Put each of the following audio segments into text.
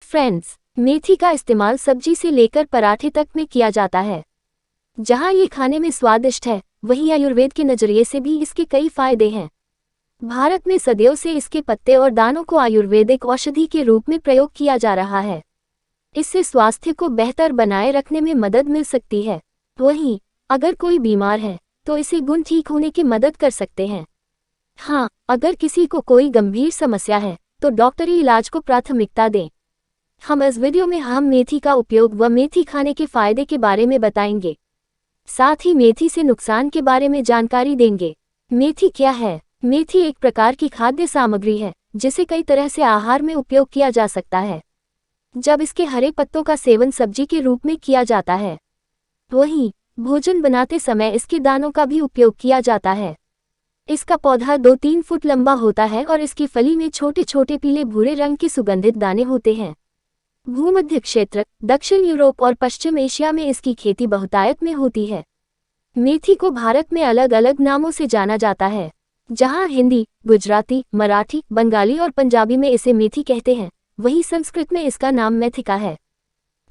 Friends, मेथी का इस्तेमाल सब्जी से लेकर पराठे तक में किया जाता है। जहां ये खाने में स्वादिष्ट है, वहीं आयुर्वेद के नजरिए से भी इसके कई फायदे हैं। भारत में सदियों से इसके पत्ते और दानों को आयुर्वेदिक औषधि के रूप में प्रयोग किया जा रहा है। इससे स्वास्थ्य को बेहतर बनाए रखने में मदद मिल सकती है। वहीं अगर कोई बीमार है तो इसे गुण ठीक होने की मदद कर सकते हैं। हाँ, अगर किसी को कोई गंभीर समस्या है तो डॉक्टरी इलाज को प्राथमिकता दें। हम इस वीडियो में मेथी का उपयोग व मेथी खाने के फायदे के बारे में बताएंगे। साथ ही मेथी से नुकसान के बारे में जानकारी देंगे। मेथी क्या है? मेथी एक प्रकार की खाद्य सामग्री है जिसे कई तरह से आहार में उपयोग किया जा सकता है। जब इसके हरे पत्तों का सेवन सब्जी के रूप में किया जाता है, वहीं भोजन बनाते समय इसके दानों का भी उपयोग किया जाता है। इसका पौधा 2-3 फुट लंबा होता है और इसकी फली में छोटे छोटे पीले भूरे रंग के सुगंधित दाने होते हैं। भूमध्य क्षेत्र, दक्षिण यूरोप और पश्चिम एशिया में इसकी खेती बहुतायत में होती है। मेथी को भारत में अलग अलग नामों से जाना जाता है। जहां हिंदी, गुजराती, मराठी, बंगाली और पंजाबी में इसे मेथी कहते हैं, वहीं संस्कृत में इसका नाम मेथिका है।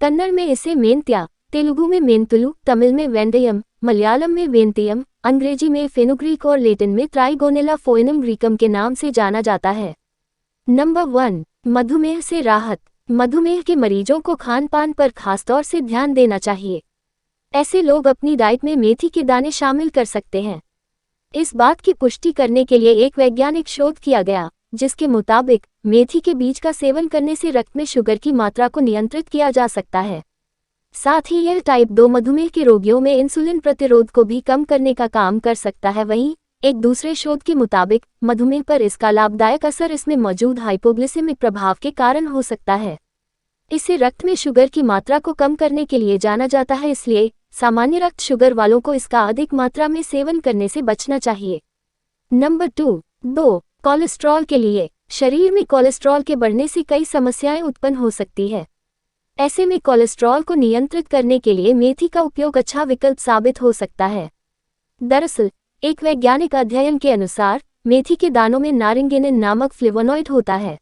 कन्नड़ में इसे मेंत्या, तेलुगु में मेंतुलु, तमिल में वेंडयम, मलयालम में वेंतियम, अंग्रेजी में फेनुग्रीक और लैटिन में ट्राइगोनेला फोएनम ग्रीकम के नाम से जाना जाता है। नंबर 1, मधुमेह से राहत। मधुमेह के मरीजों को खान-पान पर खासतौर से ध्यान देना चाहिए। ऐसे लोग अपनी डाइट में मेथी के दाने शामिल कर सकते हैं। इस बात की पुष्टि करने के लिए एक वैज्ञानिक शोध किया गया, जिसके मुताबिक मेथी के बीज का सेवन करने से रक्त में शुगर की मात्रा को नियंत्रित किया जा सकता है। साथ ही यह टाइप 2 मधुमेह के रोगियों में इंसुलिन प्रतिरोध को भी कम करने का काम कर सकता है। वहीं एक दूसरे शोध के मुताबिक मधुमेह पर इसका लाभदायक असर इसमें मौजूद हाइपोग्लिसेमिक प्रभाव के कारण हो सकता है। इसे रक्त में शुगर की मात्रा को कम करने के लिए जाना जाता है, इसलिए सामान्य रक्त शुगर वालों को इसका अधिक मात्रा में सेवन करने से बचना चाहिए। नंबर 2, कोलेस्ट्रॉल के लिए। शरीर में कोलेस्ट्रॉल के बढ़ने से कई समस्याएं उत्पन्न हो सकती है। ऐसे में कोलेस्ट्रॉल को नियंत्रित करने के लिए मेथी का उपयोग अच्छा विकल्प साबित हो सकता है। दरअसल एक वैज्ञानिक अध्ययन के अनुसार मेथी के दानों में नारिंगेनिन नामक फ्लेवोनॉइड होता है।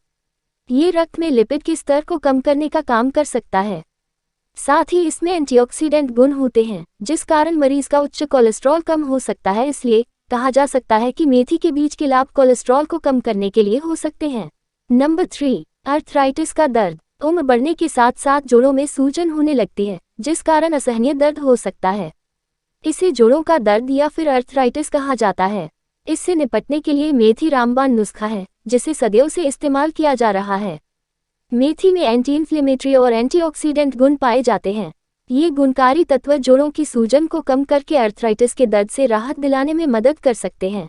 ये रक्त में लिपिड के स्तर को कम करने का काम कर सकता है। साथ ही इसमें एंटीऑक्सीडेंट गुण होते हैं, जिस कारण मरीज का उच्च कोलेस्ट्रॉल कम हो सकता है। इसलिए कहा जा सकता है कि मेथी के बीज के लाभ कोलेस्ट्रॉल को कम करने के लिए हो सकते हैं। नंबर 3, अर्थराइटिस का दर्द। उम्र बढ़ने के साथ साथ जोड़ों में सूजन होने लगती है, जिस कारण असहनीय दर्द हो सकता है। इसे जोड़ों का दर्द या फिर अर्थराइटिस कहा जाता है। इससे निपटने के लिए मेथी रामबाण नुस्खा है, जिसे सदियों से इस्तेमाल किया जा रहा है। मेथी में एंटी इन्फ्लेमेटरी और एंटीऑक्सीडेंट गुण पाए जाते हैं। ये गुणकारी तत्व जोड़ों की सूजन को कम करके अर्थराइटिस के दर्द से राहत दिलाने में मदद कर सकते हैं।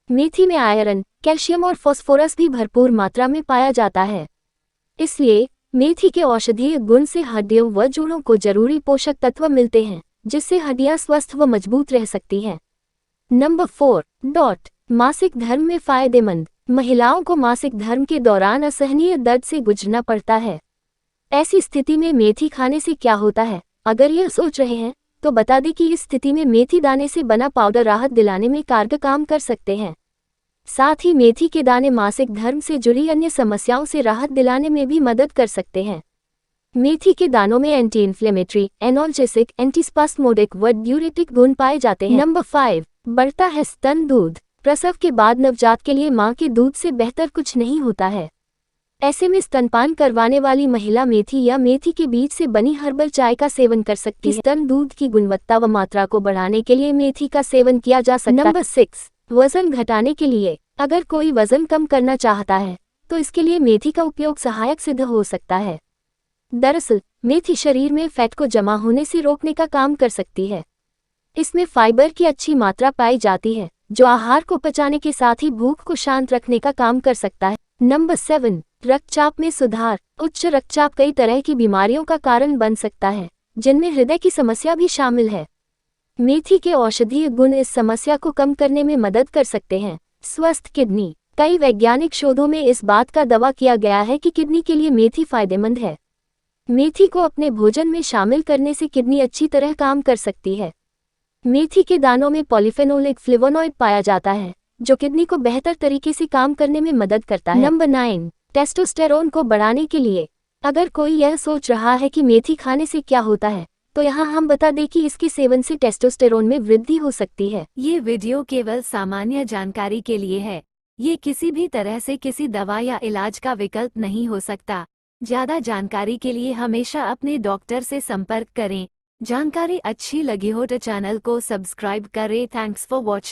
मेथी में आयरन, कैल्शियम और फास्फोरस भी भरपूर मात्रा में पाया जाता है। इसलिए मेथी के औषधीय गुण से हड्डियों व जोड़ों को जरूरी पोषक तत्व मिलते हैं, जिससे हड्डियां स्वस्थ व मजबूत रह सकती हैं। नंबर 4, मासिक धर्म में फायदेमंद। महिलाओं को मासिक धर्म के दौरान असहनीय दर्द से गुजरना पड़ता है। ऐसी स्थिति में मेथी खाने से क्या होता है? अगर यह सोच रहे हैं तो बता दें कि इस स्थिति में मेथी दाने से बना पाउडर राहत दिलाने में कारगर काम कर सकते हैं। साथ ही मेथी के दाने मासिक धर्म से जुड़ी अन्य समस्याओं से राहत दिलाने में भी मदद कर सकते हैं। मेथी के दानों में एंटी इन्फ्लेमेटरी, एनॉल्जेसिक, एंटीस्पास्मोडिक व ड्यूरेटिक गुण पाए जाते हैं। नंबर 5, बढ़ता है स्तन दूध। प्रसव के बाद नवजात के लिए मां के दूध से बेहतर कुछ नहीं होता है। ऐसे में स्तनपान करवाने वाली महिला मेथी या मेथी के बीज से बनी हर्बल चाय का सेवन कर सकती है। स्तन दूध की गुणवत्ता व मात्रा को बढ़ाने के लिए मेथी का सेवन किया जा सकता है। नंबर 6, वजन घटाने के लिए। अगर कोई वजन कम करना चाहता है तो इसके लिए मेथी का उपयोग सहायक सिद्ध हो सकता है। दरअसल मेथी शरीर में फैट को जमा होने से रोकने का काम कर सकती है। इसमें फाइबर की अच्छी मात्रा पाई जाती है, जो आहार को पचाने के साथ ही भूख को शांत रखने का काम कर सकता है। नंबर 7, रक्तचाप में सुधार। उच्च रक्तचाप कई तरह की बीमारियों का कारण बन सकता है, जिनमें हृदय की समस्या भी शामिल है। मेथी के औषधीय गुण इस समस्या को कम करने में मदद कर सकते हैं। स्वस्थ किडनी। कई वैज्ञानिक शोधों में इस बात का दावा किया गया है कि किडनी के लिए मेथी फायदेमंद है। मेथी को अपने भोजन में शामिल करने से किडनी अच्छी तरह काम कर सकती है। मेथी के दानों में पॉलीफेनोलिक फ्लेवोनॉइड पाया जाता है, जो किडनी को बेहतर तरीके से काम करने में मदद करता है। नंबर 9, टेस्टोस्टेरोन को बढ़ाने के लिए। अगर कोई यह सोच रहा है कि मेथी खाने से क्या होता है, तो यहाँ हम बता दें कि इसके सेवन से टेस्टोस्टेरोन में वृद्धि हो सकती है। ये वीडियो केवल सामान्य जानकारी के लिए है। ये किसी भी तरह से किसी दवा या इलाज का विकल्प नहीं हो सकता। ज़्यादा जानकारी के लिए हमेशा अपने डॉक्टर से संपर्क करें। जानकारी अच्छी लगी हो तो चैनल को सब्सक्राइब करें। Thanks for watching.